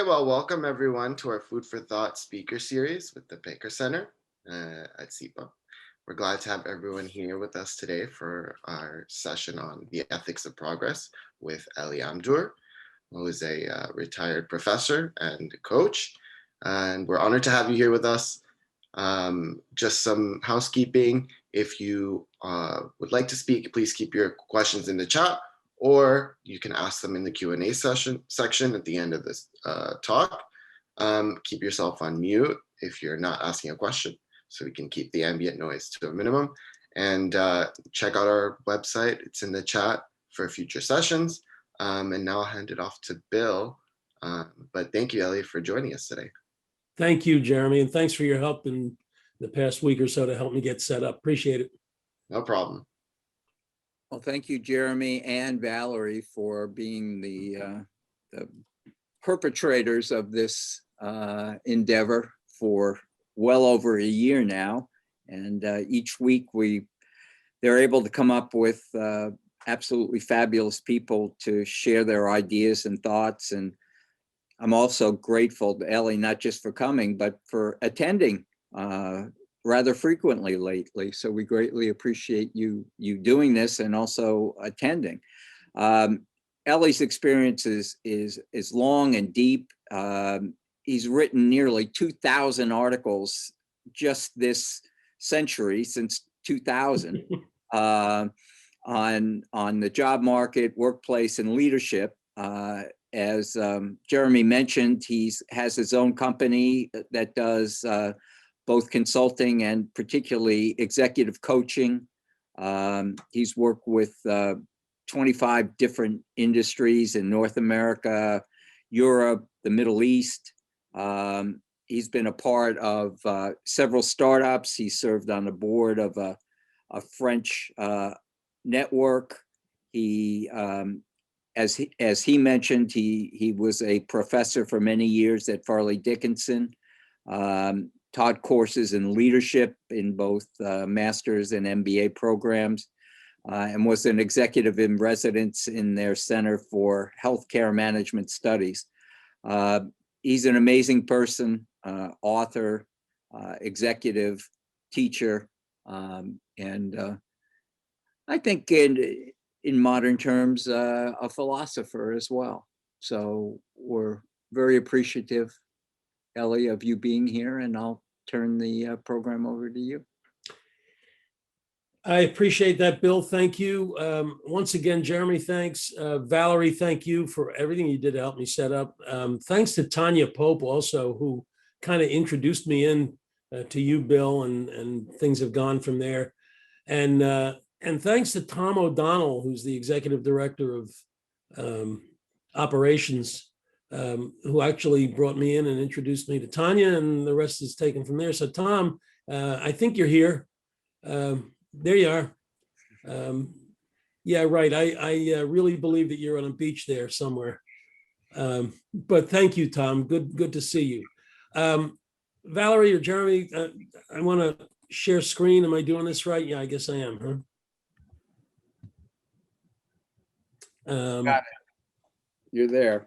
right, well, welcome everyone to our Food for Thought speaker series with the Baker Center at SEPA. We're glad to have everyone here with us today for our session on the ethics of progress with Eli Amdur, who is a retired professor and coach. And we're honored to have you here with us. Just some housekeeping. If you would like to speak, please keep your questions in the chat, or you can ask them in the Q&A section at the end of this talk. Keep yourself on mute if you're not asking a question, so we can keep the ambient noise to a minimum. And check out our website. It's in the chat for future sessions. And now I'll hand it off to Bill. But thank you, Ellie, for joining us today. Thank you, Jeremy, and thanks for your help in the past week or so to help me get set up. Appreciate it. No problem. Well, thank you, Jeremy and Valerie, for being the perpetrators of this endeavor for well over a year now. And each week they're able to come up with absolutely fabulous people to share their ideas and thoughts. And I'm also grateful to Ellie, not just for coming, but for attending rather frequently lately. So we greatly appreciate you doing this and also attending. Ellie's experience is long and deep. He's written nearly 2,000 articles just this century, since 2000, on the job market, workplace, and leadership. As Jeremy mentioned, he has his own company that does both consulting and particularly executive coaching. He's worked with 25 different industries in North America, Europe, the Middle East. He's been a part of several startups. He served on the board of a French network. As he mentioned, he was a professor for many years at Farley Dickinson, taught courses in leadership in both master's and MBA programs, and was an executive in residence in their Center for Healthcare Management Studies. He's an amazing person, author, executive, teacher, and I think in modern terms, a philosopher as well. So we're very appreciative, Ellie, of you being here, and I'll turn the program over to you. I appreciate that, Bill. Thank you. Once again, Jeremy, thanks. Valerie, thank you for everything you did to help me set up. Thanks to Tanya Pope also, who kind of introduced me in to you, Bill, and things have gone from there. And thanks to Tom O'Donnell, who's the executive director of operations, who actually brought me in and introduced me to Tanya, and the rest is taken from there. So Tom, I think you're here. There you are. Yeah, right. I really believe that you're on a beach there somewhere. But thank you, Tom. Good to see you. Valerie or Jeremy, I want to share screen. Am I doing this right? Yeah, I guess I am, huh? Got it. You're there.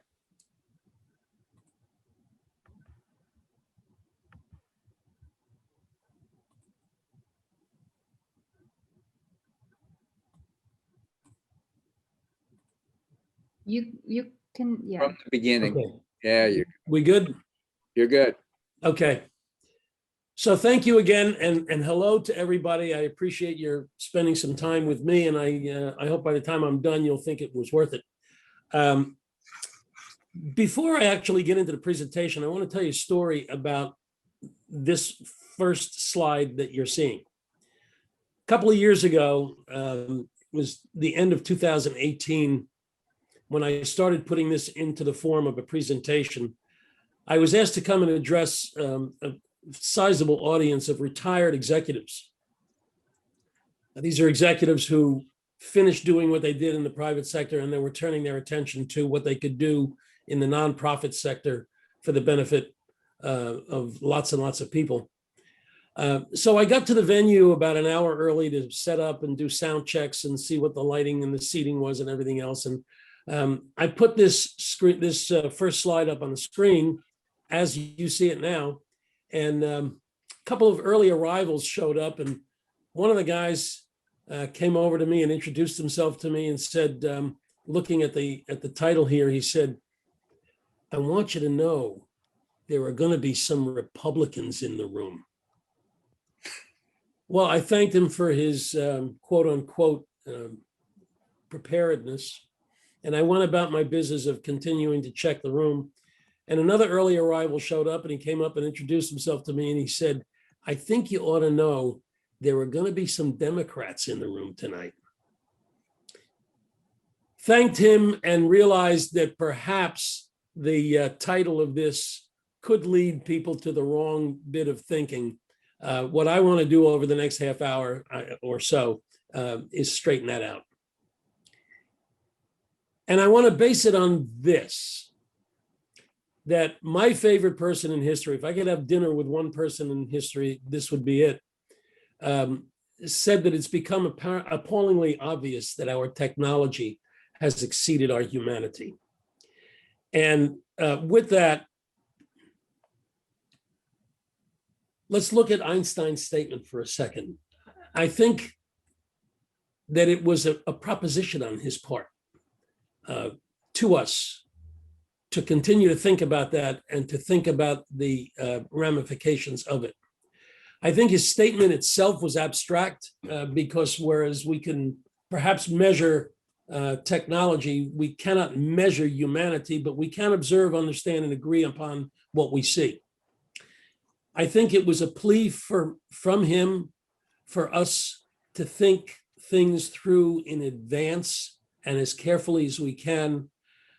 You can, yeah. From the beginning. Okay. Yeah, We good? you're good. Okay. So thank you again, and hello to everybody. I appreciate your spending some time with me, and I hope by the time I'm done, you'll think it was worth it. Before I actually get into the presentation, I want to tell you a story about this first slide that you're seeing. A couple of years ago, was the end of 2018, when I started putting this into the form of a presentation. I was asked to come and address a sizable audience of retired executives. These are executives who finished doing what they did in the private sector, and they were turning their attention to what they could do in the nonprofit sector for the benefit of lots and lots of people. So I got to the venue about an hour early to set up and do sound checks and see what the lighting and the seating was and everything else. And I put this first slide up on the screen as you see it now, and a couple of early arrivals showed up, and one of the guys came over to me and introduced himself to me and said, looking at the title here, he said, "I want you to know there are going to be some Republicans in the room." Well, I thanked him for his quote unquote preparedness. And I went about my business of continuing to check the room. And another early arrival showed up, and he came up and introduced himself to me. And he said, "I think you ought to know there are going to be some Democrats in the room tonight." Thanked him and realized that perhaps the title of this could lead people to the wrong bit of thinking. What I want to do over the next half hour or so is straighten that out. And I want to base it on this, that my favorite person in history, if I could have dinner with one person in history, this would be it, said that it's become appallingly obvious that our technology has exceeded our humanity. And with that, let's look at Einstein's statement for a second. I think that it was a proposition on his part to us to continue to think about that and to think about the ramifications of it. I think his statement itself was abstract because whereas we can perhaps measure technology, we cannot measure humanity, but we can observe, understand, and agree upon what we see. I think it was a plea from him for us to think things through in advance and as carefully as we can.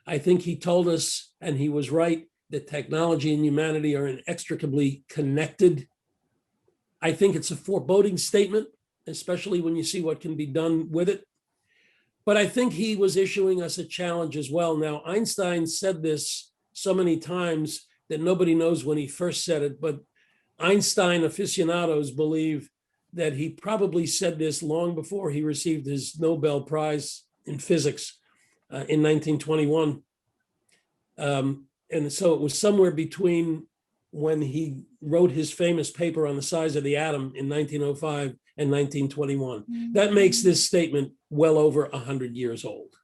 I think he told us, and he was right, that technology and humanity are inextricably connected. I think it's a foreboding statement, especially when you see what can be done with it. But I think he was issuing us a challenge as well. Now, Einstein said this so many times that nobody knows when he first said it, but Einstein aficionados believe that he probably said this long before he received his Nobel Prize in physics in 1921. And so it was somewhere between when he wrote his famous paper on the size of the atom in 1905 and 1921. That makes this statement well over 100 years old.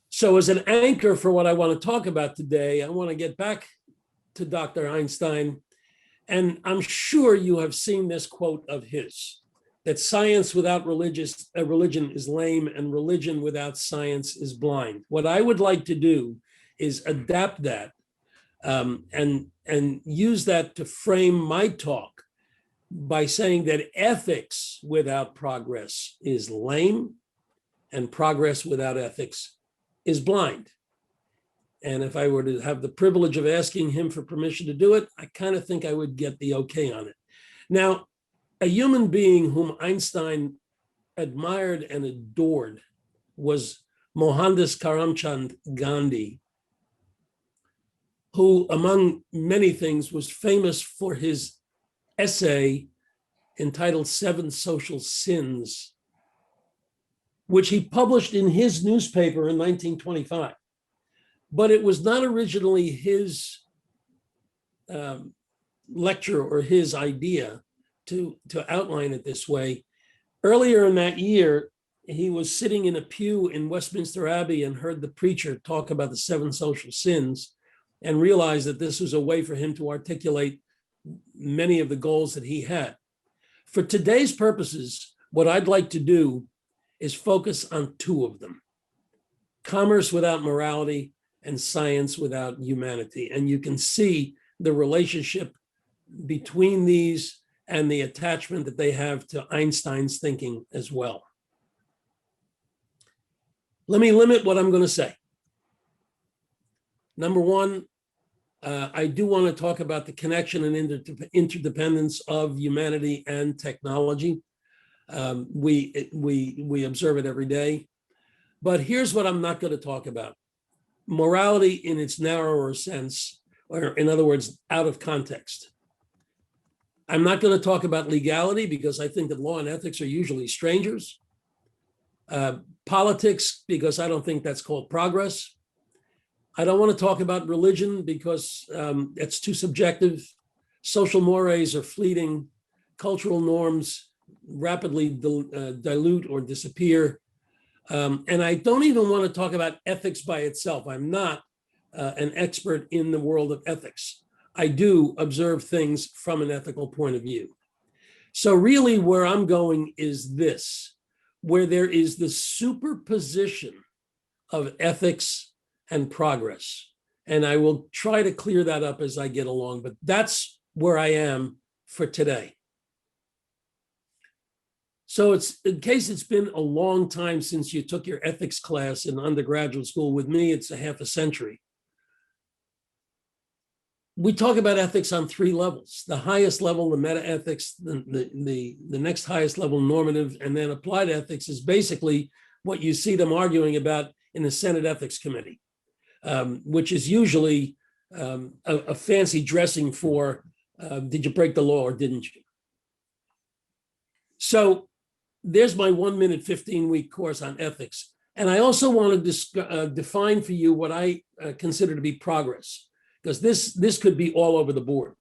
So as an anchor for what I want to talk about today, I want to get back to Dr. Einstein. And I'm sure you have seen this quote of his, that science without religion is lame, and religion without science is blind. What I would like to do is adapt that and use that to frame my talk by saying that ethics without progress is lame, and progress without ethics is blind. And if I were to have the privilege of asking him for permission to do it, I kind of think I would get the okay on it. Now, a human being whom Einstein admired and adored was Mohandas Karamchand Gandhi, who, among many things, was famous for his essay entitled Seven Social Sins, which he published in his newspaper in 1925. But it was not originally his lecture or his idea to outline it this way. Earlier in that year, he was sitting in a pew in Westminster Abbey and heard the preacher talk about the seven social sins and realized that this was a way for him to articulate many of the goals that he had. For today's purposes, what I'd like to do is focus on two of them: commerce without morality and science without humanity. And you can see the relationship between these and the attachment that they have to Einstein's thinking as well. Let me limit what I'm going to say. Number one, I do want to talk about the connection and interdependence of humanity and technology. We observe it every day. But here's what I'm not going to talk about: morality in its narrower sense, or in other words, out of context. I'm not going to talk about legality because I think that law and ethics are usually strangers. Politics, because I don't think that's called progress. I don't want to talk about religion because it's too subjective. Social mores are fleeting. Cultural norms rapidly dilute or disappear. And I don't even want to talk about ethics by itself. I'm not an expert in the world of ethics. I do observe things from an ethical point of view. So really where I'm going is this, where there is the superposition of ethics and progress. And I will try to clear that up as I get along, but that's where I am for today. So it's, in case it's been a long time since you took your ethics class in undergraduate school, with me, it's a half a century. We talk about ethics on three levels: the highest level, the meta ethics, the next highest level, normative, and then applied ethics is basically what you see them arguing about in the Senate Ethics Committee, which is usually a fancy dressing for did you break the law or didn't you? So there's my 1 minute, 15-week course on ethics. And I also want to define for you what I consider to be progress, because this could be all over the board.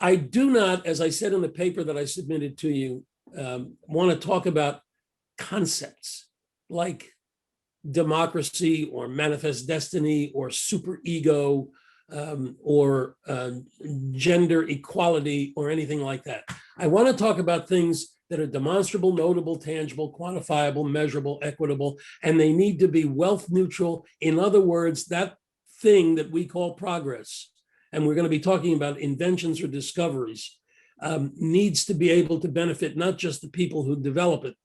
I do not, as I said in the paper that I submitted to you, want to talk about concepts like democracy or manifest destiny or superego or gender equality or anything like that. I want to talk about things that are demonstrable, notable, tangible, quantifiable, measurable, equitable, and they need to be wealth neutral. In other words, that thing that we call progress, and we're going to be talking about inventions or discoveries, needs to be able to benefit not just the people who develop it,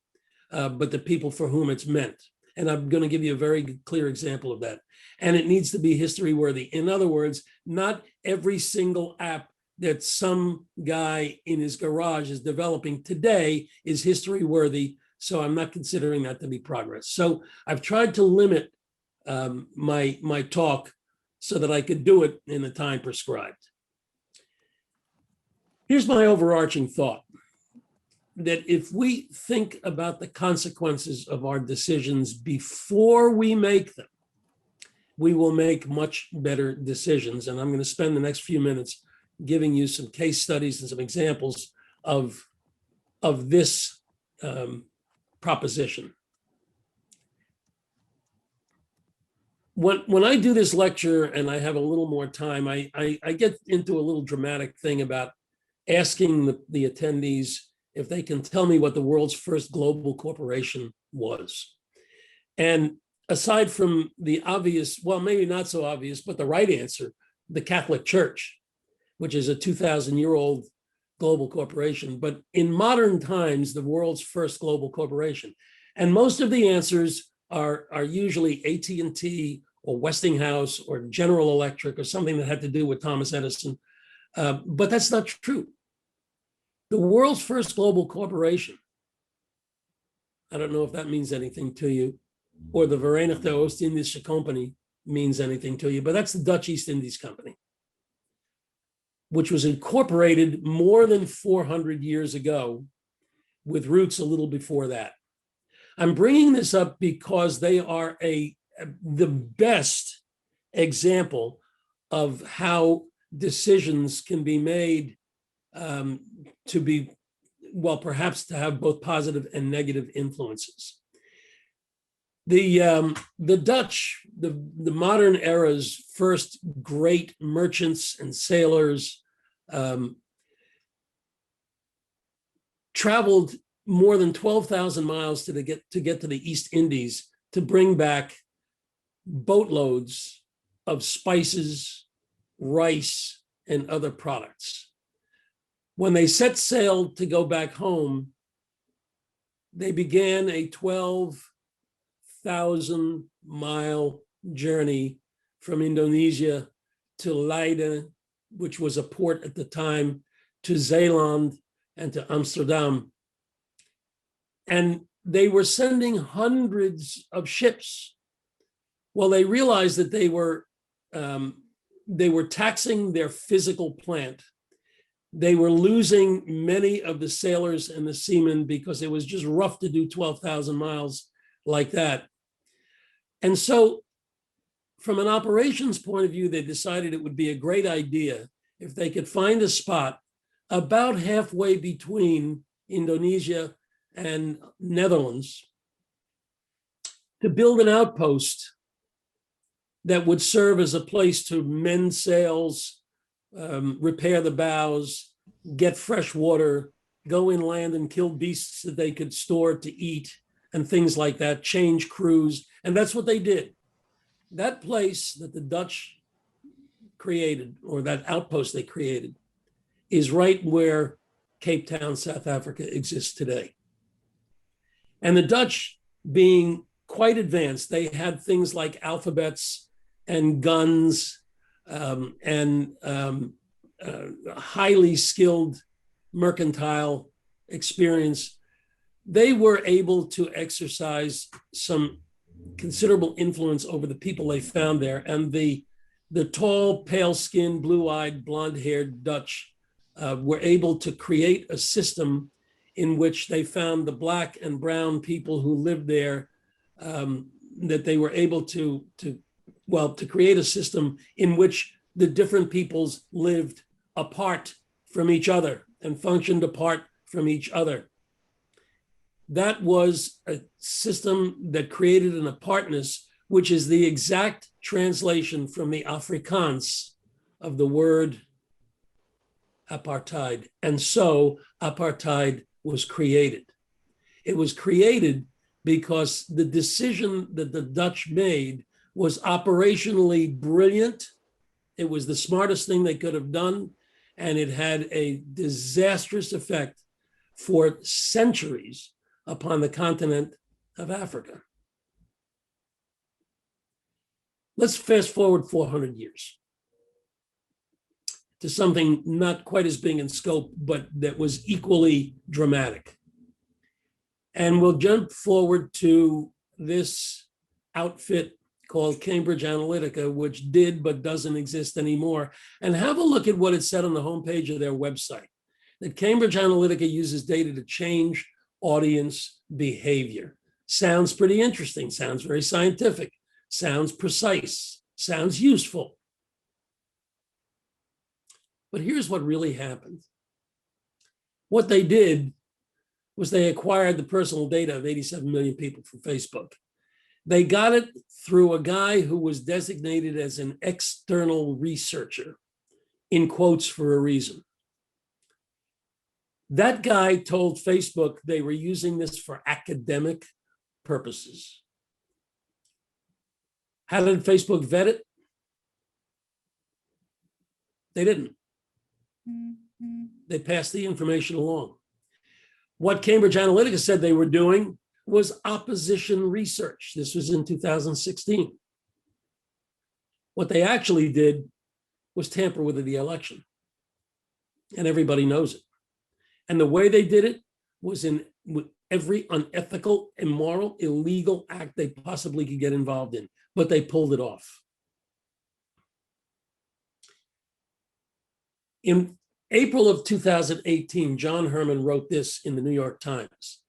but the people for whom it's meant. And I'm going to give you a very clear example of that. And it needs to be history worthy. In other words, not every single app that some guy in his garage is developing today is history worthy. So I'm not considering that to be progress. So I've tried to limit my talk so that I could do it in the time prescribed. Here's my overarching thought, that if we think about the consequences of our decisions before we make them, we will make much better decisions. And I'm going to spend the next few minutes giving you some case studies and some examples of this proposition. When I do this lecture and I have a little more time, I get into a little dramatic thing about asking the attendees if they can tell me what the world's first global corporation was. And aside from the obvious, well, maybe not so obvious, but the right answer, the Catholic Church, which is a 2,000-year-old global corporation, but in modern times, the world's first global corporation. And most of the answers are usually AT&T or Westinghouse or General Electric or something that had to do with Thomas Edison. But that's not true. The world's first global corporation, I don't know if that means anything to you, or the Verenigde Oost-Indische Company means anything to you, but that's the Dutch East Indies Company, which was incorporated more than 400 years ago with roots a little before that. I'm bringing this up because they are the best example of how decisions can be made to be, well, perhaps to have both positive and negative influences. The Dutch, the modern era's first great merchants and sailors, traveled more than 12,000 miles to get to the East Indies to bring back boatloads of spices, rice, and other products. When they set sail to go back home, they began a 12,000-mile journey from Indonesia to Leiden, which was a port at the time, to Zeeland and to Amsterdam. And they were sending hundreds of ships. Well, they realized that they were taxing their physical plant They were losing many of the sailors and the seamen because it was just rough to do 12,000 miles like that. And so from an operations point of view, they decided it would be a great idea if they could find a spot about halfway between Indonesia and Netherlands to build an outpost that would serve as a place to mend sails, repair the bows, get fresh water, go inland and kill beasts that they could store to eat and things like that, change crews. And that's what they did. That place that the Dutch created, or that outpost they created, is right where Cape Town, South Africa exists today. And the Dutch, being quite advanced, they had things like alphabets and guns and highly skilled mercantile experience. They were able to exercise some considerable influence over the people they found there. And the tall, pale-skinned, blue-eyed, blonde-haired Dutch were able to create a system in which they found the black and brown people who lived there, that they were able to create a system in which the different peoples lived apart from each other and functioned apart from each other. That was a system that created an apartness, which is the exact translation from the Afrikaans of the word apartheid. And so apartheid was created. It was created because the decision that the Dutch made was operationally brilliant. It was the smartest thing they could have done, and it had a disastrous effect for centuries upon the continent of Africa. Let's fast forward 400 years to something not quite as big in scope, but that was equally dramatic. And we'll jump forward to this outfit called Cambridge Analytica, which did but doesn't exist anymore. And have a look at what it said on the homepage of their website, that Cambridge Analytica uses data to change audience behavior. Sounds pretty interesting, sounds very scientific, sounds precise, sounds useful. But here's what really happened. What they did was they acquired the personal data of 87 million people from Facebook. They got it through a guy who was designated as an external researcher, in quotes for a reason. That guy told Facebook they were using this for academic purposes. How did Facebook vet it? They didn't. They passed the information along. What Cambridge Analytica said they were doing was opposition research. This was in 2016. What they actually did was tamper with the election. And everybody knows it. And the way they did it was in every unethical, immoral, illegal act they possibly could get involved in, but they pulled it off. In April of 2018, John Herman wrote this in the New York Times.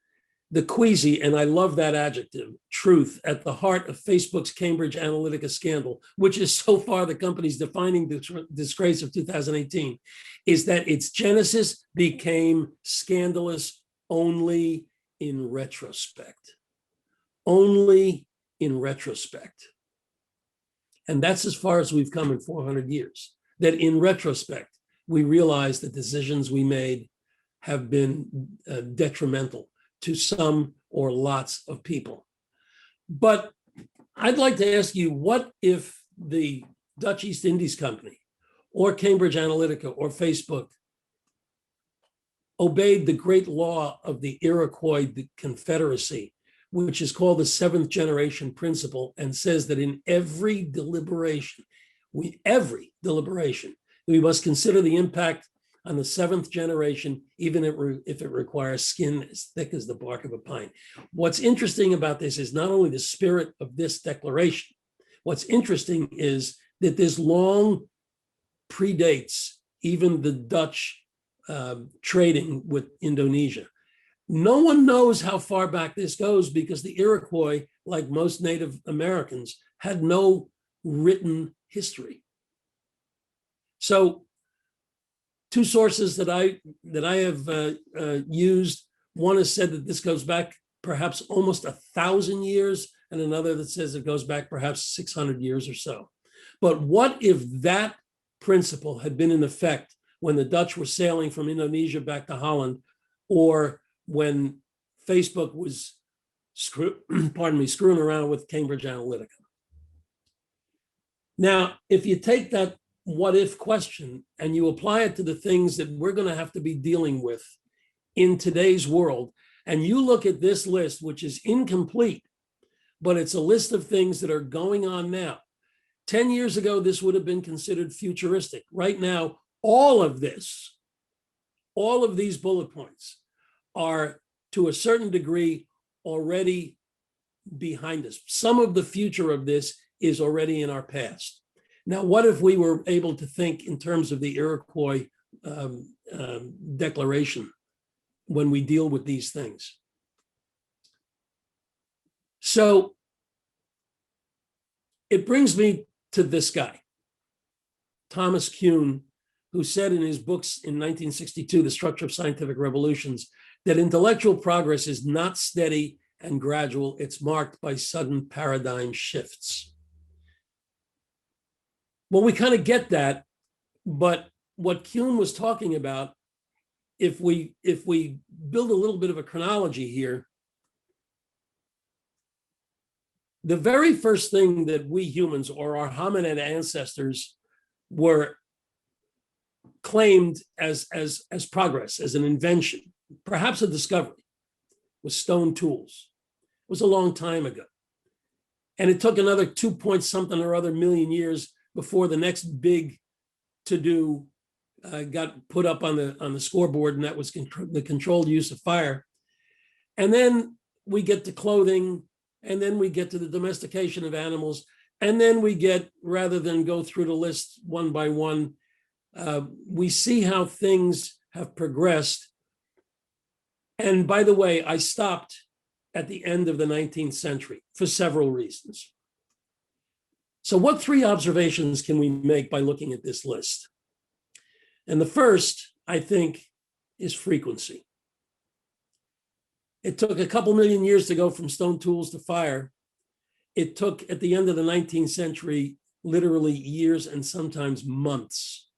The queasy, and I love that adjective, truth at the heart of Facebook's Cambridge Analytica scandal, which is so far the company's defining disgrace of 2018, is that its genesis became scandalous only in retrospect. Only in retrospect. And that's as far as we've come in 400 years, that in retrospect, we realize the decisions we made have been detrimental to some or lots of people. But I'd like to ask you, what if the Dutch East Indies Company or Cambridge Analytica or Facebook obeyed the great law of the Iroquois Confederacy, which is called the seventh generation principle, and says that in every deliberation, we must consider the impact on the seventh generation, even if it requires skin as thick as the bark of a pine. What's interesting about this is not only the spirit of this declaration. What's interesting is that this long predates even the Dutch trading with Indonesia. No one knows how far back this goes because the Iroquois, like most Native Americans, had no written history. So two sources that I have used, one has said that this goes back perhaps almost 1,000 years, and another that says it goes back perhaps 600 years or so. But what if that principle had been in effect when the Dutch were sailing from Indonesia back to Holland, or when Facebook was screwing around with Cambridge Analytica? Now, if you take that what if question and you apply it to the things that we're going to have to be dealing with in today's world, and you look at this list, which is incomplete, but it's a list of things that are going on now. 10 years ago, this would have been considered futuristic. Right now, all of these bullet points are, to a certain degree, already behind us. Some of the future of this is already in our past. Now, what if we were able to think in terms of the Iroquois Declaration when we deal with these things? So it brings me to this guy, Thomas Kuhn, who said in his books in 1962, The Structure of Scientific Revolutions, that intellectual progress is not steady and gradual. It's marked by sudden paradigm shifts. Well, we kind of get that, but what Kuhn was talking about, if we build a little bit of a chronology here, the very first thing that we humans or our hominid ancestors were claimed as progress, as an invention, perhaps a discovery, was stone tools. It was a long time ago. And it took another 2 point something or other million years before the next big to-do got put up on the scoreboard, and that was the controlled use of fire. And then we get to clothing, and then we get to the domestication of animals, and then we get, rather than go through the list one by one, we see how things have progressed. And by the way, I stopped at the end of the 19th century for several reasons. So what three observations can we make by looking at this list? And the first, I think, is frequency. It took a couple million years to go from stone tools to fire. It took, at the end of the 19th century, literally years and sometimes months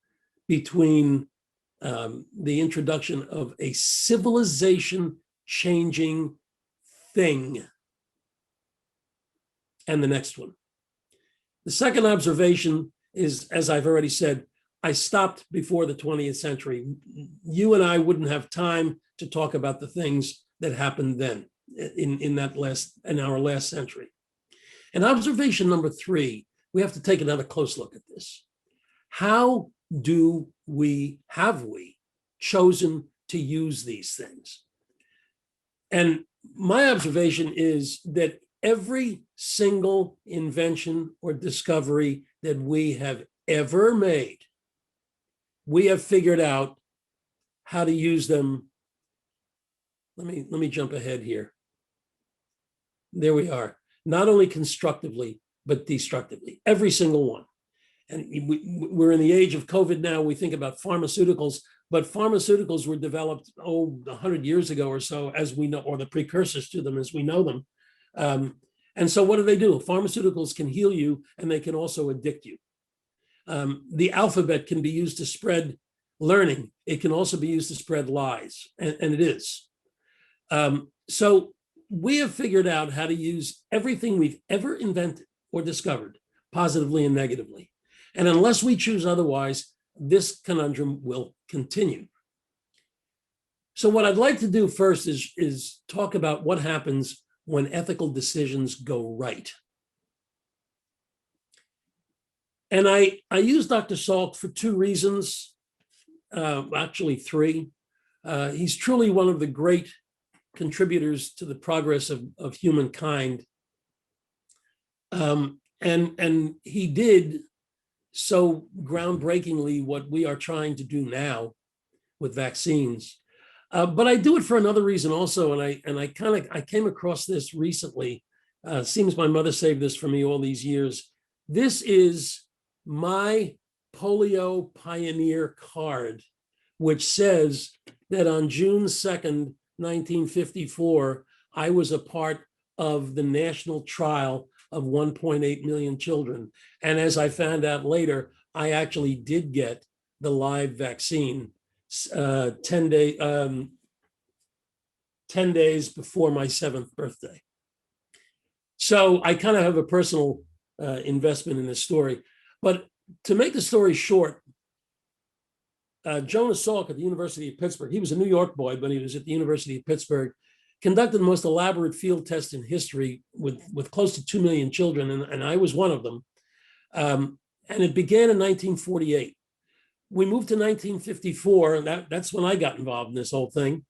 between the introduction of a civilization-changing thing and the next one. The second observation is, as I've already said, I stopped before the 20th century. You and I wouldn't have time to talk about the things that happened then in our last century. And observation number three, we have to take another close look at this. How have we chosen to use these things? And my observation is that every single invention or discovery that we have ever made, we have figured out how to use them. Let me jump ahead here. There we are. Not only constructively, but destructively, every single one. And we're in the age of COVID now. We think about pharmaceuticals, but pharmaceuticals were developed 100 years ago or so, as we know, or the precursors to them as we know them. And so what do? Pharmaceuticals can heal you, and they can also addict you. The alphabet can be used to spread learning. It can also be used to spread lies, and it is. So we have figured out how to use everything we've ever invented or discovered, positively and negatively. And unless we choose otherwise, this conundrum will continue. So what I'd like to do first is talk about what happens when ethical decisions go right. And I use Dr. Salk for two reasons, actually three. He's truly one of the great contributors to the progress of humankind. And he did so groundbreakingly what we are trying to do now with vaccines. But I do it for another reason also, and I came across this recently. Seems my mother saved this for me all these years. This is my polio pioneer card, which says that on June 2nd, 1954, I was a part of the national trial of 1.8 million children. And as I found out later, I actually did get the live vaccine 10 days before my 7th birthday. So I kind of have a personal investment in this story. But to make the story short, Jonah Salk at the University of Pittsburgh, he was a New York boy, but he was at the University of Pittsburgh, conducted the most elaborate field test in history with close to 2 million children, and I was one of them. And it began in 1948. We moved to 1954, and that's when I got involved in this whole thing.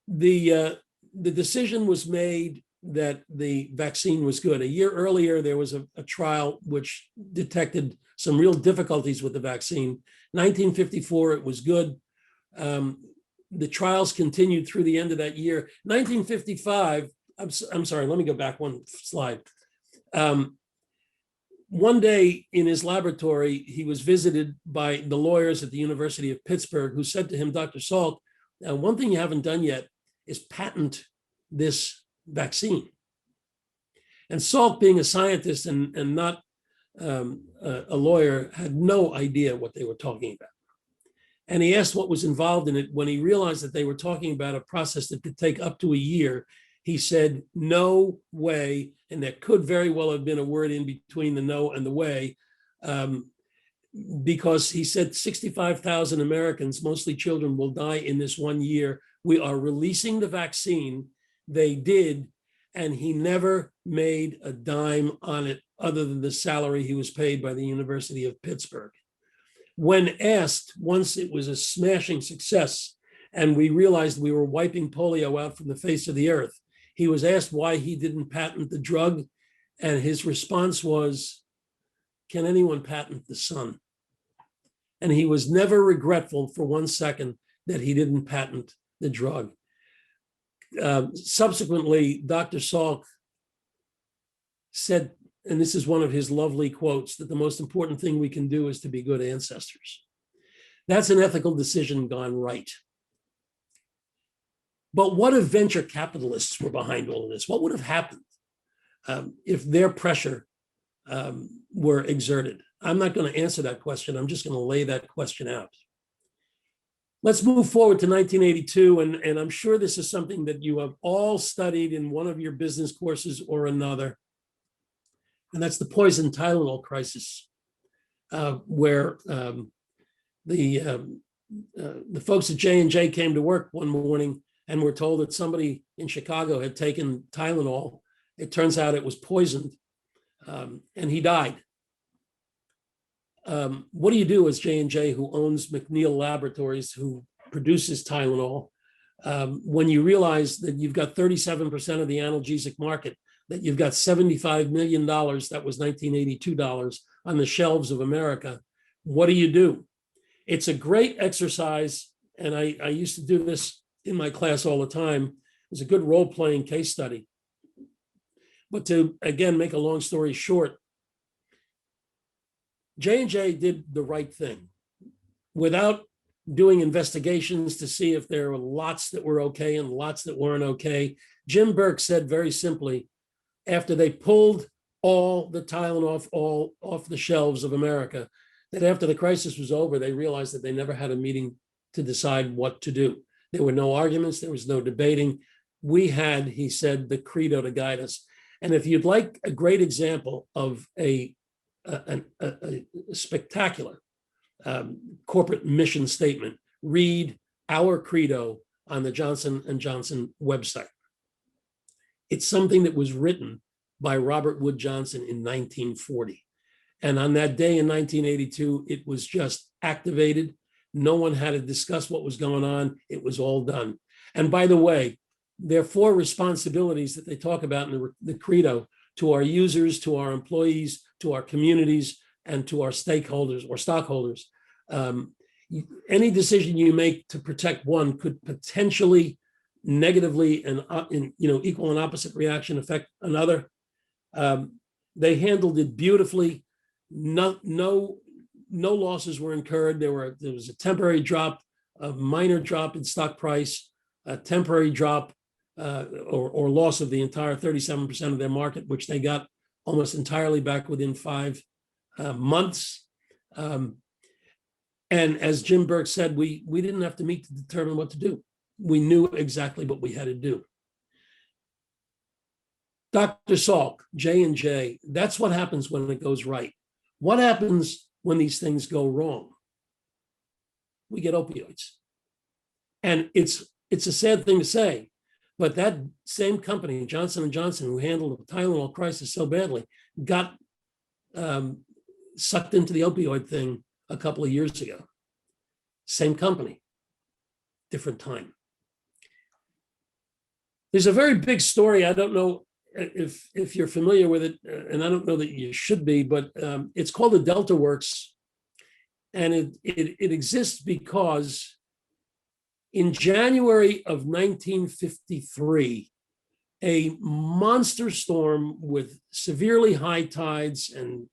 The decision was made that the vaccine was good. A year earlier, there was a trial which detected some real difficulties with the vaccine. 1954, it was good. The trials continued through the end of that year. 1955, I'm sorry, let me go back one slide. One day in his laboratory, he was visited by the lawyers at the University of Pittsburgh who said to him, Dr. Salk, one thing you haven't done yet is patent this vaccine. And Salk, being a scientist and not a lawyer, had no idea what they were talking about. And he asked what was involved in it. When he realized that they were talking about a process that could take up to a year, he said, no way. And there could very well have been a word in between the no and the way, because he said 65,000 Americans, mostly children, will die in this 1 year. We are releasing the vaccine. They did, and he never made a dime on it other than the salary he was paid by the University of Pittsburgh. When asked, once it was a smashing success and we realized we were wiping polio out from the face of the earth, he was asked why he didn't patent the drug, and his response was, can anyone patent the sun? And he was never regretful for 1 second that he didn't patent the drug. Subsequently, Dr. Salk said, and this is one of his lovely quotes, that the most important thing we can do is to be good ancestors. That's an ethical decision gone right. But what if venture capitalists were behind all of this? What would have happened if their pressure were exerted? I'm not going to answer that question. I'm just going to lay that question out. Let's move forward to 1982, and I'm sure this is something that you have all studied in one of your business courses or another, and that's the poison Tylenol crisis, where the folks at J&J came to work one morning and were told that somebody in Chicago had taken Tylenol. It turns out it was poisoned, and he died. What do you do as J&J, who owns McNeil Laboratories, who produces Tylenol, when you realize that you've got 37% of the analgesic market, that you've got $75 million, that was 1982 dollars, on the shelves of America? What do you do? It's a great exercise, and I used to do this in my class all the time. It was a good role-playing case study. But to, again, make a long story short, J&J did the right thing. Without doing investigations to see if there were lots that were okay and lots that weren't okay, Jim Burke said very simply, after they pulled all the Tylenol off the shelves of America, that after the crisis was over, they realized that they never had a meeting to decide what to do. There were no arguments, there was no debating. We had, he said, the credo to guide us. And if you'd like a great example of a spectacular corporate mission statement, read our credo on the Johnson & Johnson website. It's something that was written by Robert Wood Johnson in 1940. And on that day in 1982, it was just activated. No one had to discuss what was going on. It was all done. And by the way, there are 4 responsibilities that they talk about in the credo to our users, to our employees, to our communities, and to our stakeholders or stockholders. Any decision you make to protect one could potentially negatively and equal and opposite reaction affect another. They handled it beautifully. No losses were incurred. There was a temporary drop, a minor drop in stock price, a temporary drop or loss of the entire 37% of their market, which they got almost entirely back within 5 months. And as Jim Burke said, we didn't have to meet to determine what to do. We knew exactly what we had to do. Dr. Salk, J&J, that's what happens when it goes right. What happens when these things go wrong? We get opioids. And it's a sad thing to say, but that same company, Johnson & Johnson, who handled the Tylenol crisis so badly, got sucked into the opioid thing a couple of years ago. Same company, different time. There's a very big story. I don't know if you're familiar with it, and I don't know that you should be, but it's called the Delta Works. And it exists because in January of 1953, a monster storm with severely high tides and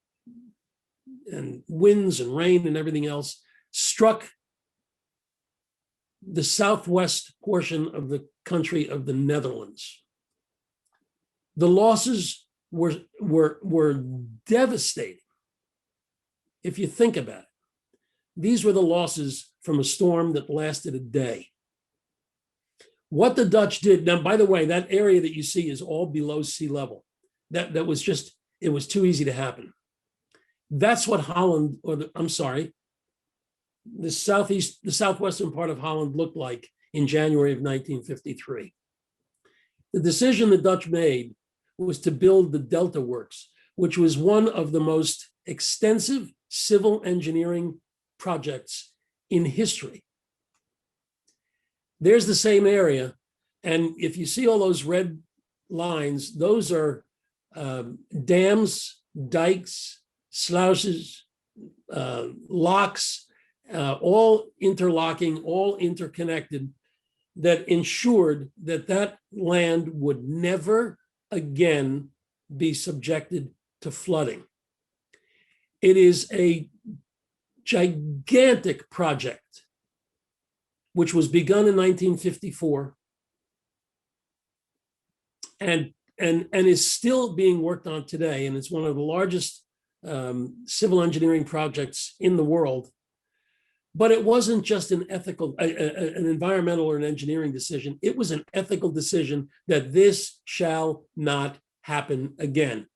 winds and rain and everything else struck the southwest portion of the country of the Netherlands. The losses were devastating. If you think about it, these were the losses from a storm that lasted a day. What the Dutch did, now, by the way, that area that you see is all below sea level. That was just, it was too easy to happen. That's what Holland, the southwestern part of Holland looked like in January of 1953. The decision the Dutch made was to build the Delta Works, which was one of the most extensive civil engineering projects in history. There's the same area. And if you see all those red lines, those are dams, dikes, sluices, locks, all interlocking, all interconnected, that ensured that that land would never again be subjected to flooding. It is a gigantic project, which was begun in 1954 and is still being worked on today. And it's one of the largest civil engineering projects in the world. But it wasn't just an environmental or an engineering decision. It was an ethical decision that this shall not happen again.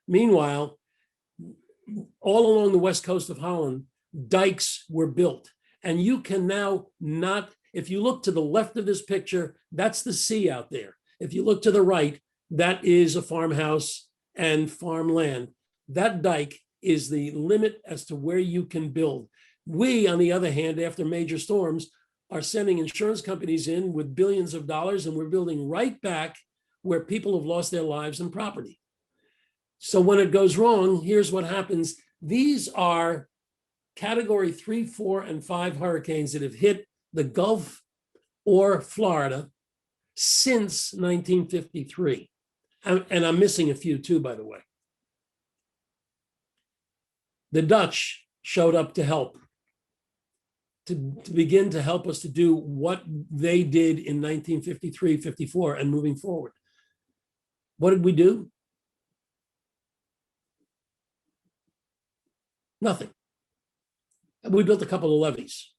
Meanwhile, all along the west coast of Holland, dikes were built. And you can now not, if you look to the left of this picture, that's the sea out there. If you look to the right, that is a farmhouse and farmland. That dike is the limit as to where you can build. We, on the other hand, after major storms, are sending insurance companies in with billions of dollars, and we're building right back where people have lost their lives and property. So when it goes wrong, here's what happens. These are Category 3, 4, and 5 hurricanes that have hit the Gulf or Florida since 1953. And I'm missing a few too, by the way. The Dutch showed up to help, to begin to help us to do what they did in 1953, 54, and moving forward. What did we do? Nothing. We built a couple of levees.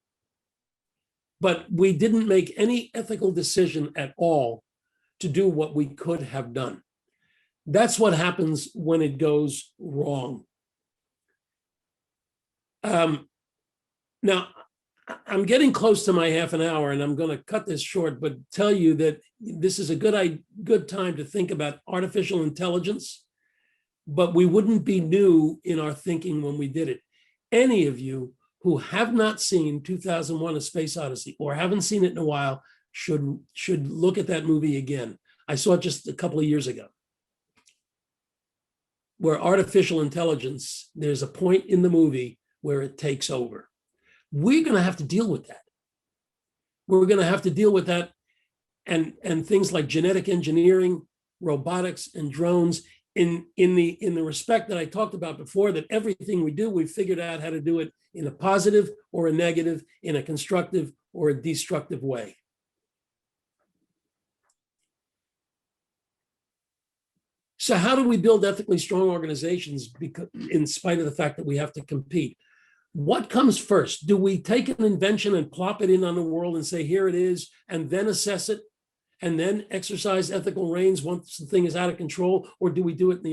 But we didn't make any ethical decision at all to do what we could have done. That's what happens when it goes wrong. Now, I'm getting close to my half an hour, and I'm going to cut this short, but tell you that this is a good time to think about artificial intelligence, but we wouldn't be new in our thinking when we did it. Any of you who have not seen 2001: A Space Odyssey or haven't seen it in a while should look at that movie again. I saw it just a couple of years ago, where artificial intelligence, there's a point in the movie where it takes over. We're going to have to deal with that. We're going to have to deal with that, and things like genetic engineering, robotics, and drones, in the respect that I talked about before, that everything we do, we've figured out how to do it in a positive or a negative, in a constructive or a destructive way. So how do we build ethically strong organizations, because, in spite of the fact that we have to compete? What comes first? Do we take an invention and plop it in on the world and say, here it is, and then assess it, and then exercise ethical reins once the thing is out of control? Or do we do it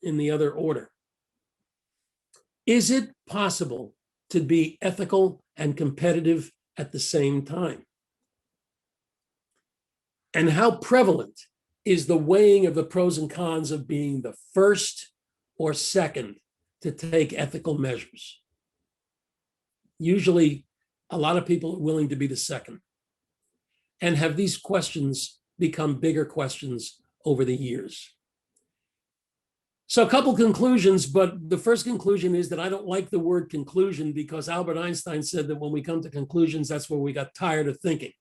in the other order? Is it possible to be ethical and competitive at the same time? And how prevalent is the weighing of the pros and cons of being the first or second to take ethical measures? Usually, a lot of people are willing to be the second. And have these questions become bigger questions over the years? So a couple conclusions, but the first conclusion is that I don't like the word conclusion, because Albert Einstein said that when we come to conclusions, that's where we got tired of thinking.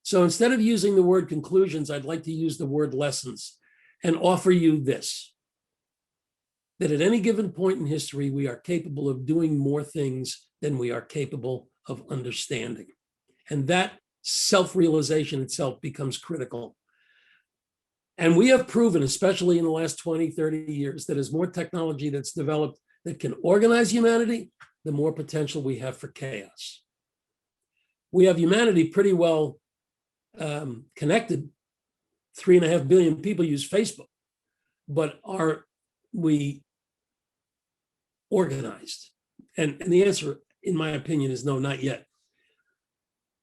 So instead of using the word conclusions, I'd like to use the word lessons and offer you this: that at any given point in history, we are capable of doing more things than we are capable of understanding. And that self-realization itself becomes critical. And we have proven, especially in the last 20, 30 years, that as more technology that's developed that can organize humanity, the more potential we have for chaos. We have humanity pretty well connected. 3.5 billion people use Facebook, but are we organized? And the answer, in my opinion, is no, not yet.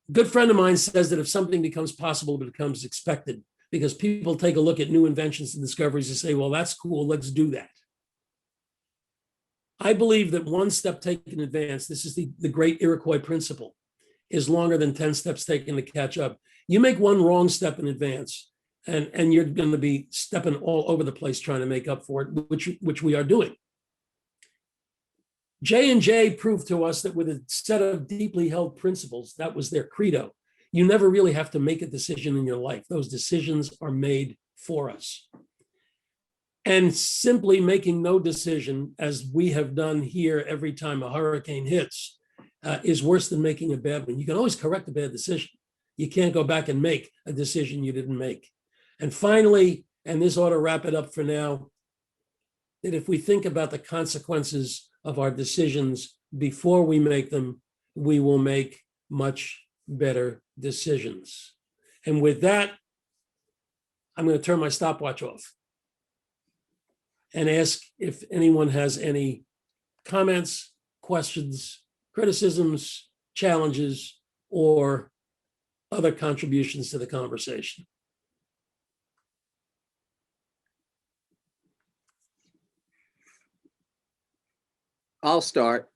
A good friend of mine says that if something becomes possible, it becomes expected, because people take a look at new inventions and discoveries and say, well, that's cool, let's do that. I believe that one step taken in advance, this is the great Iroquois principle, is longer than 10 steps taken to catch up. You make one wrong step in advance, and you're going to be stepping all over the place trying to make up for it, which we are doing. J&J proved to us that with a set of deeply held principles, that was their credo, you never really have to make a decision in your life. Those decisions are made for us. And simply making no decision, as we have done here every time a hurricane hits, is worse than making a bad one. You can always correct a bad decision. You can't go back and make a decision you didn't make. And finally, and this ought to wrap it up for now, that if we think about the consequences of our decisions before we make them, we will make much better decisions. And with that, I'm going to turn my stopwatch off and ask if anyone has any comments, questions, criticisms, challenges, or other contributions to the conversation. I'll start.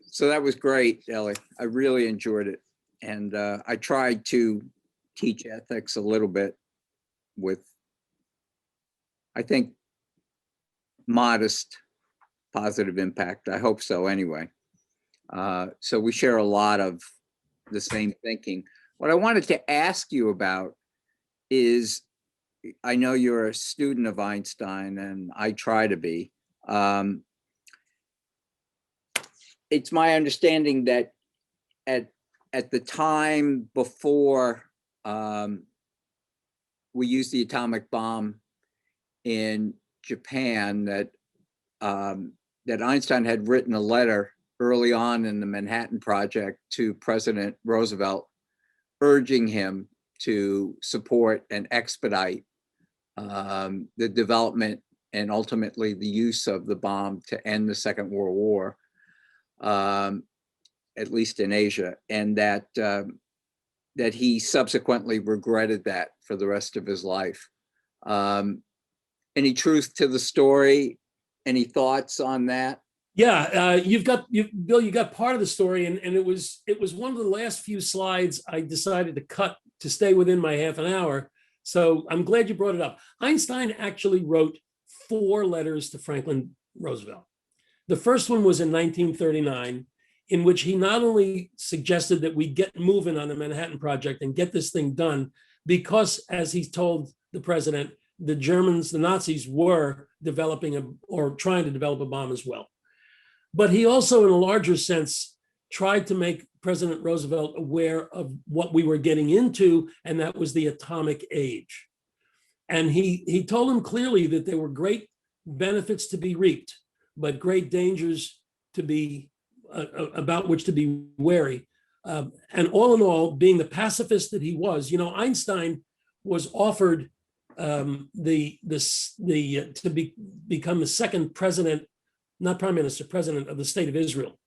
So that was great, Ellie. I really enjoyed it. And I tried to teach ethics a little bit with, I think, modest positive impact. I hope so anyway. So we share a lot of the same thinking. What I wanted to ask you about is, I know you're a student of Einstein, and I try to be. It's my understanding that at the time before we used the atomic bomb in Japan, that Einstein had written a letter early on in the Manhattan Project to President Roosevelt, urging him to support and expedite the development and ultimately the use of the bomb to end the Second World War, at least in Asia, and that he subsequently regretted that for the rest of his life. Any truth to the story? Any thoughts on that? Yeah, Bill, you got part of the story, and it was one of the last few slides I decided to cut to stay within my half an hour. So I'm glad you brought it up. Einstein actually wrote 4 letters to Franklin Roosevelt. The first one was in 1939, in which he not only suggested that we get moving on the Manhattan Project and get this thing done, because, as he told the president, the Germans, the Nazis, were developing or trying to develop a bomb as well. But he also, in a larger sense, tried to make President Roosevelt aware of what we were getting into, and that was the atomic age. And he told him clearly that there were great benefits to be reaped, but great dangers to be about which to be wary. And all in all, being the pacifist that he was, Einstein was offered become the second president, not prime minister, president of the state of Israel.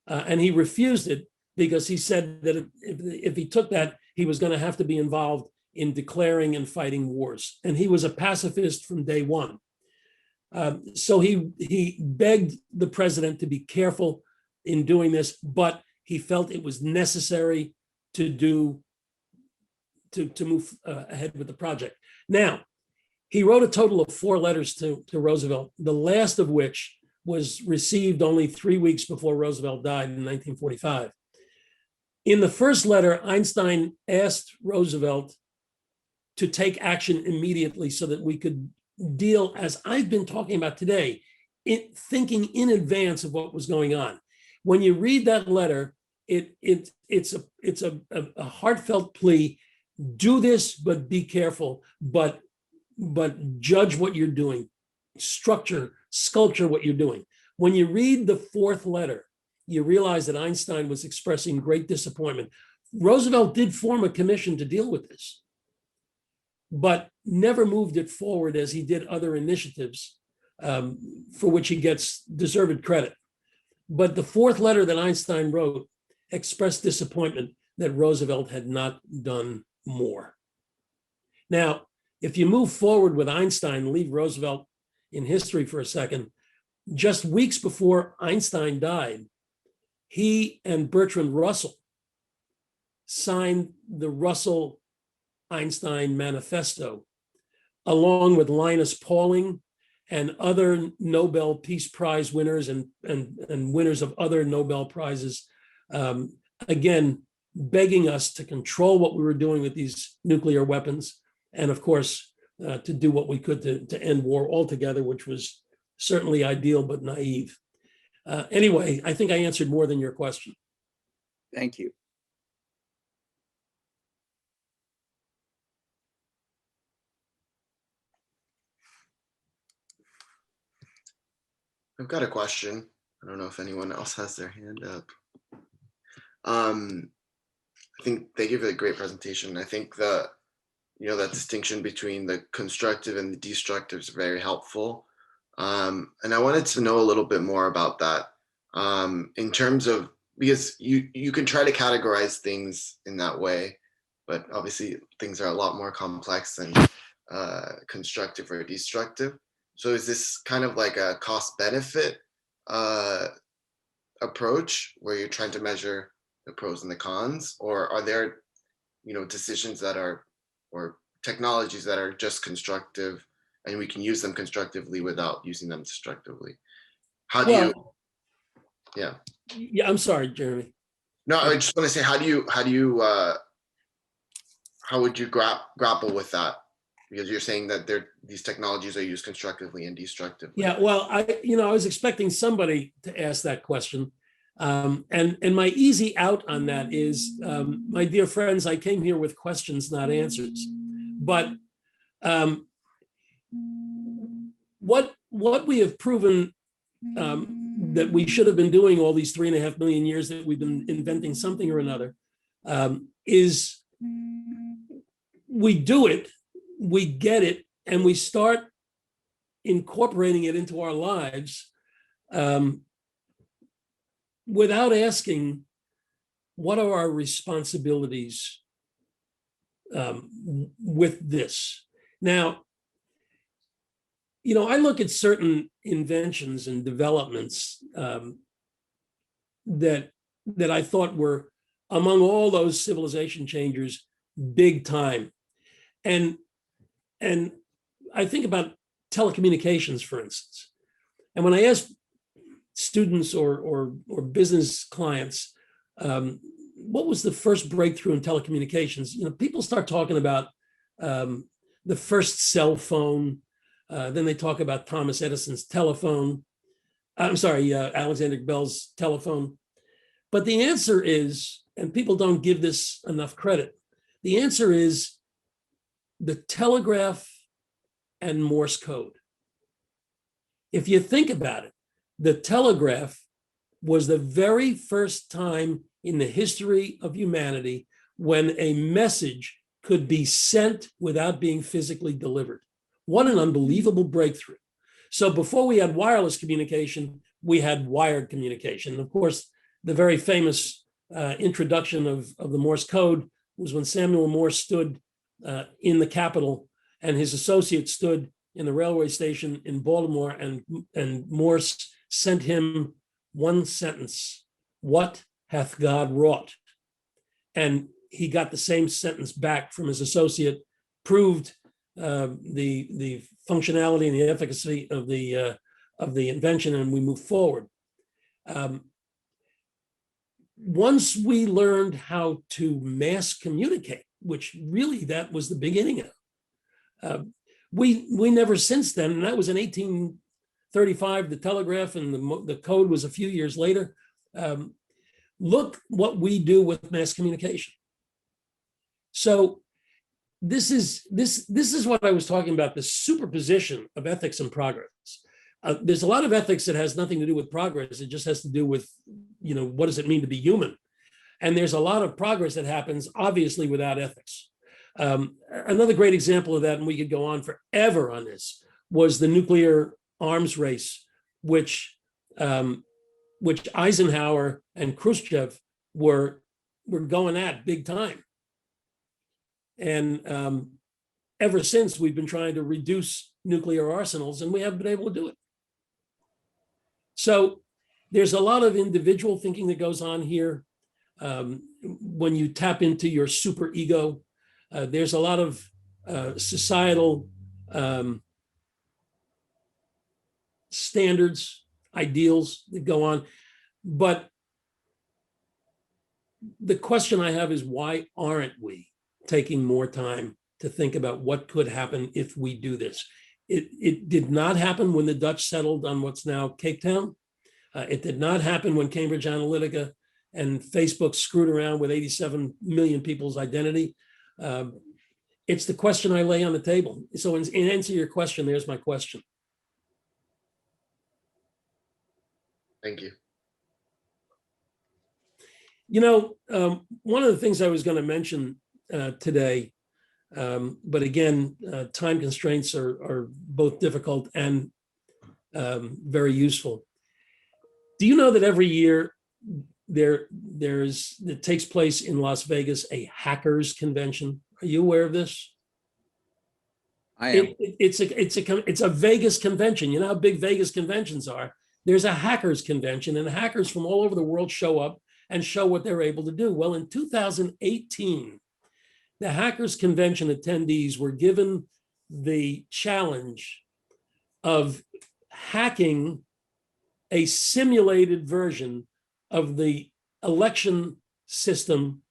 And he refused it because he said that if he took that, he was going to have to be involved in declaring and fighting wars. And he was a pacifist from day one. So he begged the president to be careful in doing this, but he felt it was necessary to move ahead with the project. Now, he wrote a total of 4 letters to Roosevelt, the last of which was received only 3 weeks before Roosevelt died in 1945. In the first letter, Einstein asked Roosevelt to take action immediately so that we could deal, as I've been talking about today, thinking in advance of what was going on. When you read that letter, it's a heartfelt plea. Do this, but be careful. But judge what you're doing, sculpture what you're doing. When you read the 4th letter, you realize that Einstein was expressing great disappointment. Roosevelt did form a commission to deal with this, but never moved it forward as he did other initiatives for which he gets deserved credit. But the 4th letter that Einstein wrote expressed disappointment that Roosevelt had not done more. Now, if you move forward with Einstein, leave Roosevelt in history for a second, just weeks before Einstein died, he and Bertrand Russell signed the Russell-Einstein Manifesto, along with Linus Pauling and other Nobel Peace Prize winners and winners of other Nobel Prizes, again, begging us to control what we were doing with these nuclear weapons, and of course, to do what we could to end war altogether, which was certainly ideal but naive. Anyway, I think I answered more than your question. Thank you. I've got a question. I don't know if anyone else has their hand up. I think they give a great presentation. I think that distinction between the constructive and the destructive is very helpful. And I wanted to know a little bit more about that in terms of, because you can try to categorize things in that way, but obviously things are a lot more complex than constructive or destructive. So is this kind of like a cost-benefit approach where you're trying to measure the pros and the cons, or are there, decisions that are, or technologies that are just constructive and we can use them constructively without using them destructively? How do you? Yeah. Yeah, I'm sorry, Jeremy. No, I just want to say, how would you grapple with that? Because you're saying that these technologies are used constructively and destructively. Yeah, well, I was expecting somebody to ask that question. And my easy out on that is, my dear friends, I came here with questions, not answers. But what we have proven that we should have been doing all these 3.5 million years that we've been inventing something or another is we do it, we get it, and we start incorporating it into our lives without asking, what are our responsibilities with this? Now, I look at certain inventions and developments that I thought were, among all those civilization changers, big time. And I think about telecommunications, for instance. And when I ask students or business clients, what was the first breakthrough in telecommunications? People start talking about the first cell phone. Then they talk about Thomas Edison's telephone. Alexander Bell's telephone. But the answer is, and people don't give this enough credit, the answer is the telegraph and Morse code. If you think about it, the telegraph was the very first time in the history of humanity when a message could be sent without being physically delivered. What an unbelievable breakthrough. So before we had wireless communication, we had wired communication. And of course, the very famous introduction of the Morse code was when Samuel Morse stood in the Capitol and his associate stood in the railway station in Baltimore, and Morse sent him one sentence: "What hath God wrought?" And he got the same sentence back from his associate, proved the functionality and the efficacy of the invention, and we moved forward. Once we learned how to mass communicate, which really that was the beginning of, we never since then, and that was in 1835, the telegraph, and the code was a few years later. Look what we do with mass communication. So this is what I was talking about, the superposition of ethics and progress. There's a lot of ethics that has nothing to do with progress. It just has to do with, what does it mean to be human? And there's a lot of progress that happens, obviously, without ethics. Another great example of that, and we could go on forever on this, was the nuclear arms race, which Eisenhower and Khrushchev were going at big time. And ever since, we've been trying to reduce nuclear arsenals, and we haven't been able to do it. So there's a lot of individual thinking that goes on here. When you tap into your super ego, there's a lot of societal standards, ideals that go on. But the question I have is, why aren't we taking more time to think about what could happen if we do this? It did not happen when the Dutch settled on what's now Cape Town. It did not happen when Cambridge Analytica and Facebook screwed around with 87 million people's identity. It's the question I lay on the table. So in answer to your question, there's my question. Thank you. One of the things I was going to mention today, but again, time constraints are both difficult and very useful. Do you know that every year it takes place in Las Vegas a hackers convention? Are you aware of this? I am. It's a Vegas convention. You know how big Vegas conventions are. There's a hackers convention, and hackers from all over the world show up and show what they're able to do. Well, in 2018, the hackers convention attendees were given the challenge of hacking a simulated version of the election system,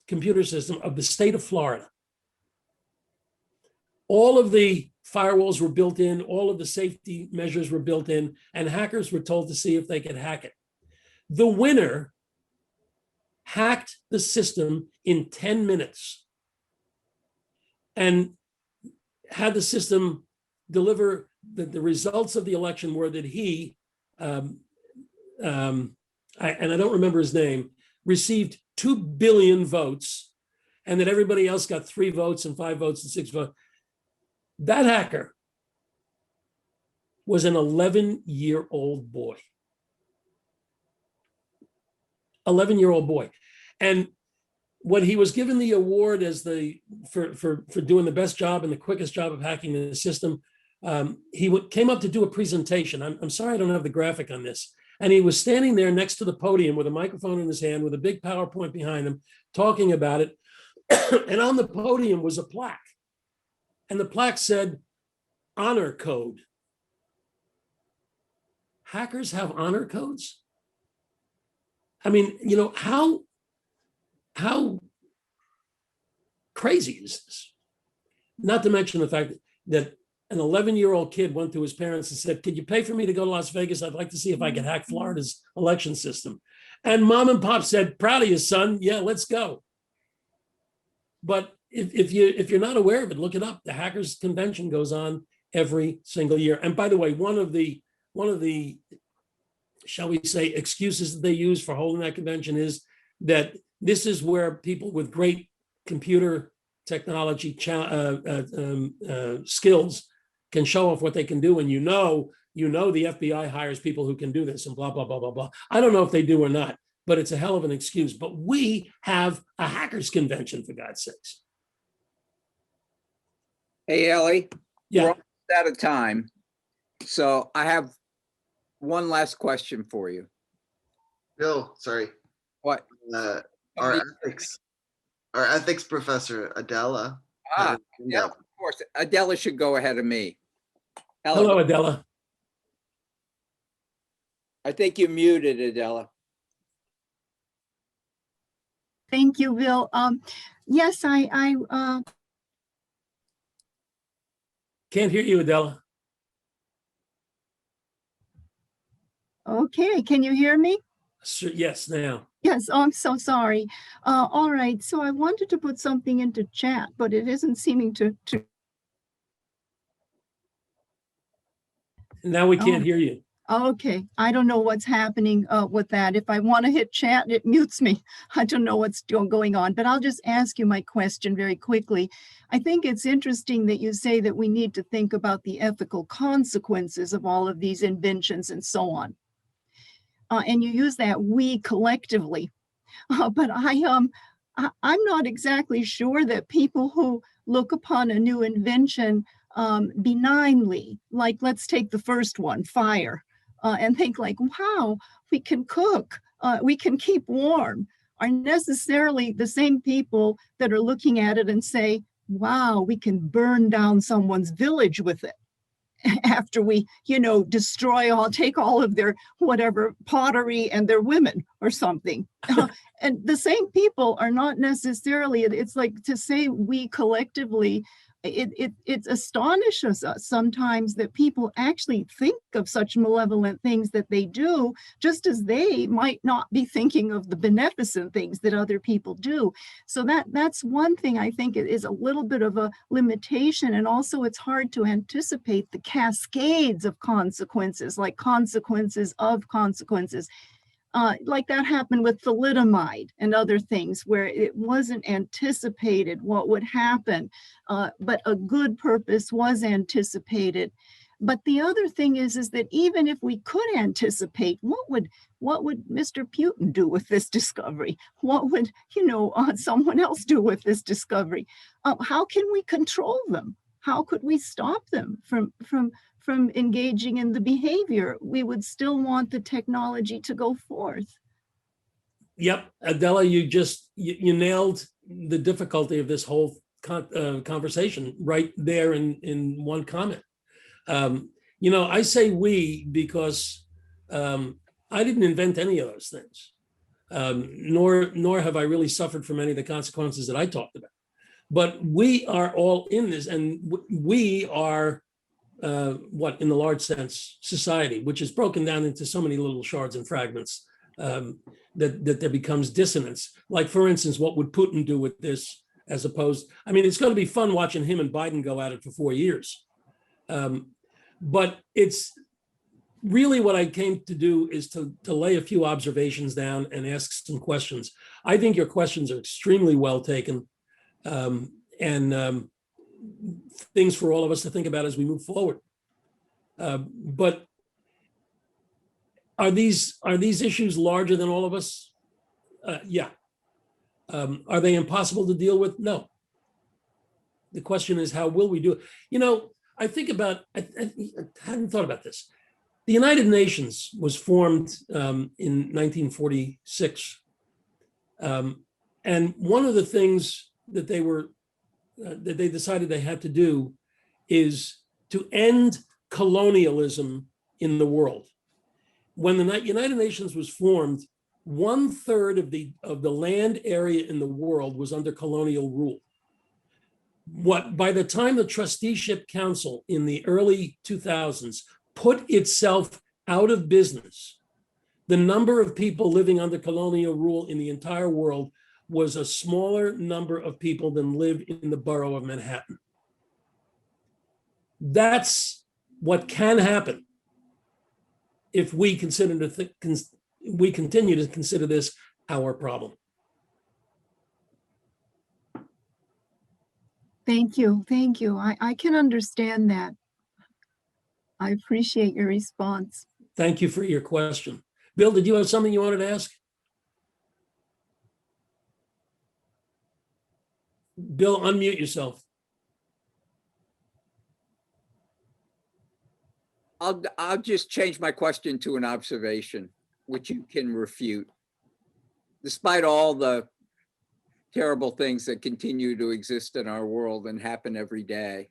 computer system of the state of Florida. All of the firewalls were built in, all of the safety measures were built in, and hackers were told to see if they could hack it. The winner hacked the system in 10 minutes and had the system deliver the results of the election were that he, and I don't remember his name, received 2 billion votes, and that everybody else got 3 votes and 5 votes and 6 votes. That hacker was an 11-year-old boy. 11-year-old boy. And when he was given the award as for doing the best job and the quickest job of hacking the system, he came up to do a presentation. I'm sorry I don't have the graphic on this. And he was standing there next to the podium with a microphone in his hand with a big PowerPoint behind him talking about it. And on the podium was a plaque. And the plaque said, "Honor Code." hackers have honor codes? I mean, you know, how crazy is this? Not to mention the fact that an 11-year-old kid went to his parents and said, "Could you pay for me to go to Las Vegas? I'd like to see if I could hack Florida's election system." And mom and pop said, "Proud of you, son. Yeah, let's go." But if you're not aware of it, look it up. The Hackers Convention goes on every single year. And by the way, one of the shall we say excuses that they use for holding that convention is that this is where people with great computer technology skills can show off what they can do. And you know the FBI hires people who can do this and blah blah blah blah blah. I don't know if they do or not, but it's a hell of an excuse. But we have a hackers convention, for God's sakes. Hey, Ellie, Yeah. we're almost out of time. So I have one last question for you. Bill, sorry. What? Our ethics professor, Adela. Yeah, of course. Adela should go ahead of me. Ella, Hello, Adela. I think you muted, Adela. Thank you, Bill. Yes, I Can't hear you, Adela. okay. Can you hear me? Yes, now. Yes. Oh, I'm so sorry. All right. So I wanted to put something into chat, but it isn't seeming to. Now we can't hear you. Okay. I don't know what's happening with that. If I want to hit chat, it mutes me. I don't know what's going on, but I'll just ask you my question very quickly. I think it's interesting that you say that we need to think about the ethical consequences of all of these inventions and so on. And you use that "we" collectively, but I'm not exactly sure that people who look upon a new invention benignly, like let's take the first one, fire, and think like, wow, we can cook, we can keep warm, are necessarily the same people that are looking at it and say, wow, we can burn down someone's village with it. After we, take all of their whatever pottery and their women or something. And the same people are not necessarily, it's like to say we collectively, it astonishes us sometimes that people actually think of such malevolent things that they do, just as they might not be thinking of the beneficent things that other people do. So that's one thing I think is a little bit of a limitation. And also it's hard to anticipate the cascades of consequences, like consequences of consequences. Like that happened with thalidomide and other things where it wasn't anticipated what would happen, but a good purpose was anticipated. But the other thing is that even if we could anticipate, what would Mr. Putin do with this discovery? What would someone else do with this discovery? How can we control them? How could we stop them from engaging in the behavior? We would still want the technology to go forth. Yep, Adela, you nailed the difficulty of this whole conversation right there in one comment. I say we because I didn't invent any of those things, nor have I really suffered from any of the consequences that I talked about. But we are all in this, and we are in the large sense, society, which is broken down into so many little shards and fragments that there becomes dissonance. Like, for instance, what would Putin do with this as opposed, it's going to be fun watching him and Biden go at it for 4 years. But it's really what I came to do is to lay a few observations down and ask some questions. I think your questions are extremely well taken, and things for all of us to think about as we move forward. But are these issues larger than all of us? Yeah. Are they impossible to deal with? No. The question is, how will we do it? I think about, I hadn't thought about this. The United Nations was formed in 1946. And one of the things that they decided they had to do is to end colonialism in the world. when the United Nations was formed, 1/3 of the land area in the world was under colonial rule. By the time the Trusteeship Council in the early 2000s put itself out of business, the number of people living under colonial rule in the entire world was a smaller number of people than live in the borough of Manhattan. That's what can happen if we continue to consider this our problem. Thank you. Thank you. I can understand that. I appreciate your response. Thank you for your question. Bill, did you have something you wanted to ask? Bill, unmute yourself. I'll just change my question to an observation, which you can refute. Despite all the terrible things that continue to exist in our world and happen every day,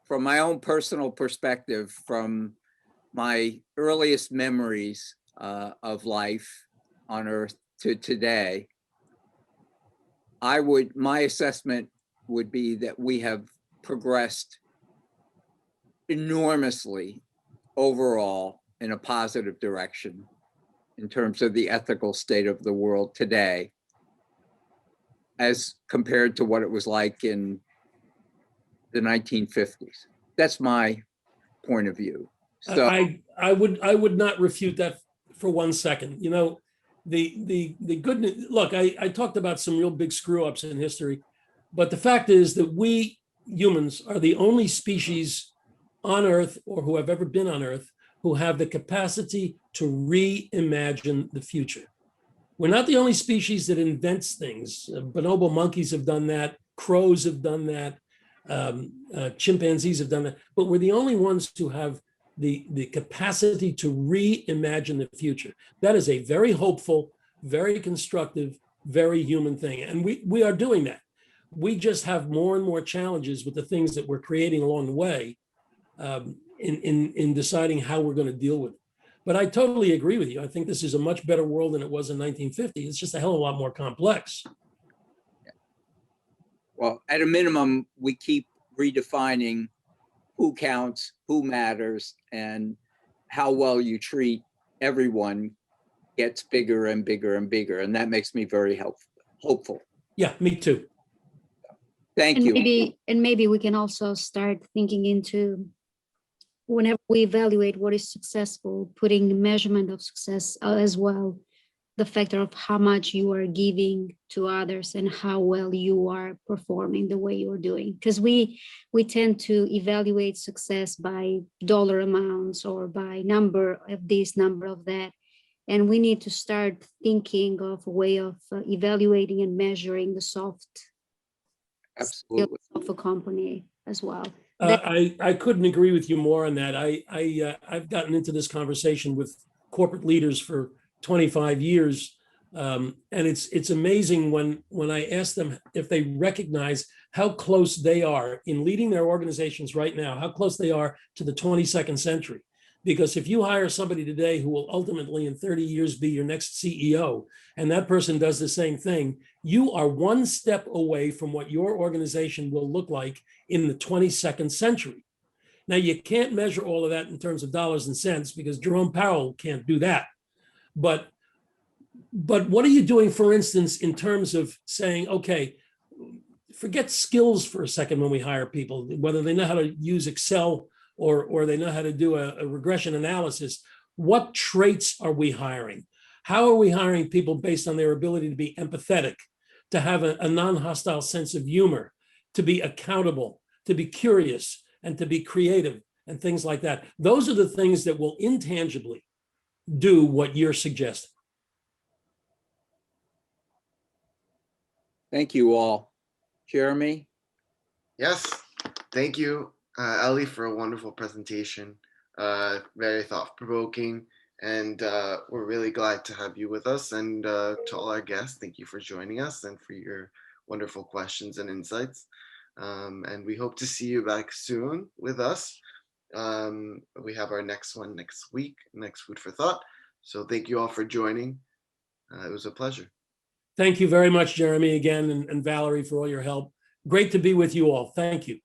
from my own personal perspective, from my earliest memories of life on Earth to today, my assessment would be that we have progressed enormously overall in a positive direction in terms of the ethical state of the world today, as compared to what it was like in the 1950s. That's my point of view. So I would not refute that for 1 second. You know, the good news, look, I talked about some real big screw ups in history, but the fact is that we humans are the only species on Earth, or who have ever been on Earth, who have the capacity to reimagine the future. We're not the only species that invents things. Bonobo monkeys have done that. Crows have done that. Chimpanzees have done that. But we're the only ones who have the capacity to reimagine the future. That is a very hopeful, very constructive, very human thing. And we are doing that. We just have more and more challenges with the things that we're creating along the way in deciding how we're going to deal with it. But I totally agree with you. I think this is a much better world than it was in 1950. It's just a hell of a lot more complex. well, at a minimum, we keep redefining who counts, who matters, and how well you treat everyone gets bigger and bigger and bigger. And that makes me very hopeful. Yeah, me too. Thank And you. maybe we can also start thinking into, whenever we evaluate what is successful, putting the measurement of success as well, the factor of how much you are giving to others and how well you are performing the way you're doing. Because we tend to evaluate success by dollar amounts or by number of this, number of that. And we need to start thinking of a way of evaluating and measuring the soft Absolutely. skills of a company as well. I couldn't agree with you more on that. I've gotten into this conversation with corporate leaders for 25 years. And it's amazing when I ask them if they recognize how close they are in leading their organizations right now, how close they are to the 22nd century. Because if you hire somebody today who will ultimately in 30 years be your next CEO, and that person does the same thing, you are one step away from what your organization will look like in the 22nd century. Now, you can't measure all of that in terms of dollars and cents because Jerome Powell can't do that. But what are you doing, for instance, in terms of saying, okay, forget skills for a second when we hire people, whether they know how to use Excel or they know how to do a regression analysis. What traits are we hiring? How are we hiring people based on their ability to be empathetic, to have a non-hostile sense of humor, to be accountable, to be curious, and to be creative, and things like that? Those are the things that will intangibly do what you're suggesting. Thank you all. Jeremy? Yes, thank you, Ellie, for a wonderful presentation. Very thought-provoking, and we're really glad to have you with us. And to all our guests, thank you for joining us and for your wonderful questions and insights. And we hope to see you back soon with us. We have our next one next week, next Food for Thought. So thank you all for joining. It was a pleasure. Thank you very much, Jeremy, again, and Valerie for all your help. Great to be with you all. Thank you.